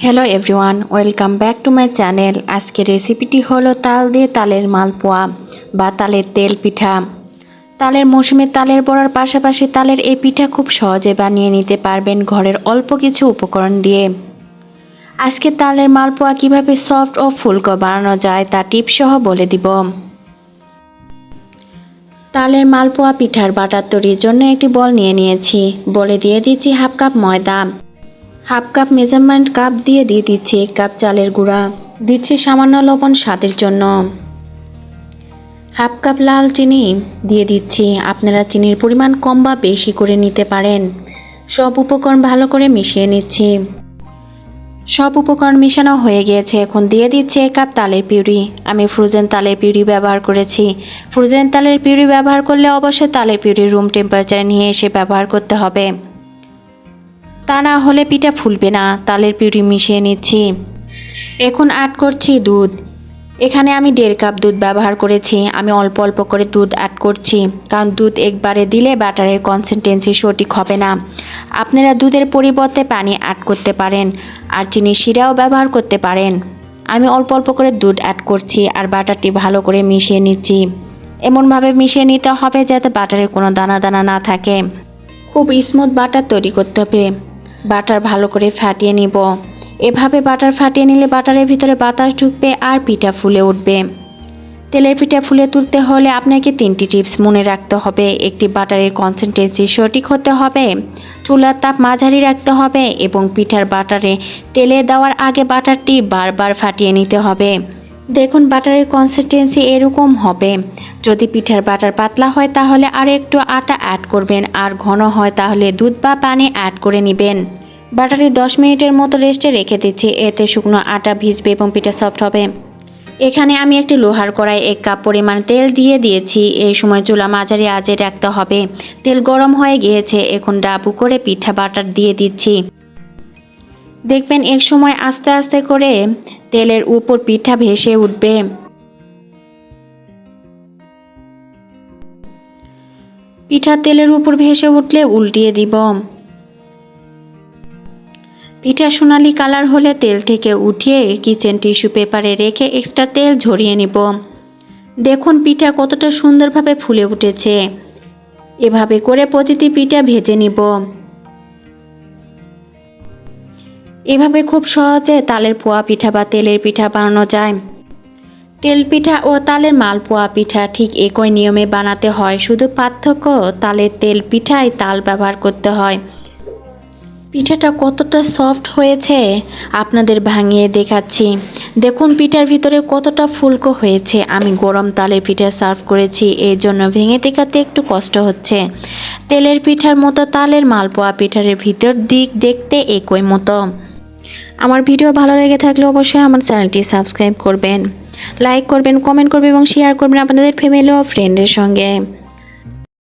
Hello everyone, welcome back to my channel. আজকে রেসিপিটি হলো তাল দিয়ে তালের মালপোয়া বা তালের তেল পিঠা। তালের মৌসুমে তালের বড়ার পাশাপাশি তালের এই পিঠা খুব সহজে বানিয়ে নিতে পারবেন ঘরের অল্প কিছু উপকরণ দিয়ে। আজকে তালের মালপোয়া কিভাবে সফট ও ফুলকো বানানো যায় তা টিপস সহ বলে দিব। তালের মালপোয়া পিঠার বাটার তৈরির জন্য একটি বল নিয়ে নিয়েছি। বলে দিয়ে দিচ্ছি হাফ কাপ ময়দা, হাফ কাপ মেজারমেন্ট কাপ দিয়ে দিচ্ছি 1 কাপ চালের গুঁড়া, দিচ্ছি সামান্য লবণ স্বাদের জন্য, হাফ কাপ লাল চিনি দিয়ে দিচ্ছি। আপনারা চিনির পরিমাণ কম বা বেশি করে নিতে পারেন। সব উপকরণ ভালো করে মিশিয়ে নিচ্ছি। সব উপকরণ মিশানো হয়ে গিয়েছে। এখন দিয়ে দিচ্ছি 1 কাপ তালের পিউরি। আমি ফ্রোজেন তালের পিউরি ব্যবহার করেছি। ফ্রোজেন তালের পিউরি ব্যবহার করলে অবশ্যই তালের পিউরি রুম টেম্পারেচারে নিয়ে এসে ব্যবহার করতে হবে, তা না হলে পিঠা ফুলবে না। তালের পিউরি মিশিয়ে নিচ্ছি। এখন অ্যাড করছি দুধ। এখানে আমি 1.5 কাপ দুধ ব্যবহার করেছি। আমি অল্প অল্প করে দুধ অ্যাড করছি, কারণ দুধ একবারে দিলে ব্যাটারের কনসিস্টেন্সি সঠিক হবে না। আপনারা দুধের পরিবর্তে পানি অ্যাড করতে পারেন, আর চিনি শিরাও ব্যবহার করতে পারেন। আমি অল্প অল্প করে দুধ অ্যাড করছি আর বাটারটি ভালো করে মিশিয়ে নিচ্ছি। এমনভাবে মিশিয়ে নিতে হবে যাতে বাটারে কোনো দানা দানা না থাকে। খুব স্মুথ বাটার তৈরি করতে হবে। বাটার ভালো করে ফাটিয়ে নিব। এভাবে বাটার ফাটিয়ে নিলে বাটারের ভিতরে বাতাস ঢুকবে আর পিঠা ফুলে উঠবে। তেলের পিঠা ফুলে তুলতে হলে আপনাকে 3টি টিপস মনে রাখতে হবে। একটি, বাটারের কনসিস্টেন্সি সঠিক হতে হবে, চুলার তাপ মাঝারি রাখতে হবে এবং পিঠার বাটারে তেলে দেওয়ার আগে বাটারটি বারবার ফাটিয়ে নিতে হবে। দেখুন বাটারের কনসিস্টেন্সি এরকম হবে। যদি পিঠার বাটার পাতলা হয় তাহলে আর একটু আটা অ্যাড করবেন, আর ঘন হয় তাহলে দুধ বা পানি অ্যাড করে নেবেন। বাটারটি 10 মিনিটের মতো রেস্টে রেখে দিচ্ছি। এতে শুকনো আটা ভিজবে এবং পিঠা সফট হবে। এখানে আমি একটি লোহার কড়াই 1 কাপ পরিমাণ তেল দিয়ে দিয়েছি। এই সময় চুলা মাঝারি আঁচে রাখতে হবে। তেল গরম হয়ে গিয়েছে। এখন ডাবু করে পিঠা বাটার দিয়ে দিচ্ছি। দেখবেন এক সময় আস্তে আস্তে করে তেলের উপর পিঠা ভেসে উঠবে। পিঠা তেলের উপর ভেসে উঠলে উল্টিয়ে দিব। পিঠা সোনালি কালার হলে তেল থেকে উঠিয়ে কিচেন টিস্যু পেপারে রেখে এক্সট্রা তেল ঝরিয়ে নিব। দেখুন পিঠা কতটা সুন্দরভাবে ফুলে উঠেছে। এভাবে করে প্রতিটি পিঠা ভেজে নিব। এভাবে খুব সহজে তালের পোয়া পিঠা বা তেলের পিঠা বানানো যায়। তেল পিঠা ও তালের মালপোয়া পিঠা ঠিক একই নিয়মে বানাতে হয়, শুধু পার্থক্য তালের তেল পিঠায় তাল ব্যবহার করতে হয়। পিঠাটা কতটা সফট হয়েছে আপনাদের ভাঙিয়ে দেখাচ্ছি। দেখুন পিঠার ভিতরে কতটা ফুলকো হয়েছে। আমি গরম তালের পিঠা সার্ভ করেছি, এই জন্য ভেঙে দেখাতে একটু কষ্ট হচ্ছে। তেলের পিঠার মতো তালের মালপোয়া পিঠার ভিতর দিক দেখতে একই মতো। আমার ভিডিও ভালো লেগে থাকলে অবশ্যই আমার চ্যানেলটি সাবস্ক্রাইব করবেন, লাইক করবেন, কমেন্ট করবেন এবং শেয়ার করবেন আপনাদের ফ্যামিলি ও ফ্রেন্ডের সঙ্গে।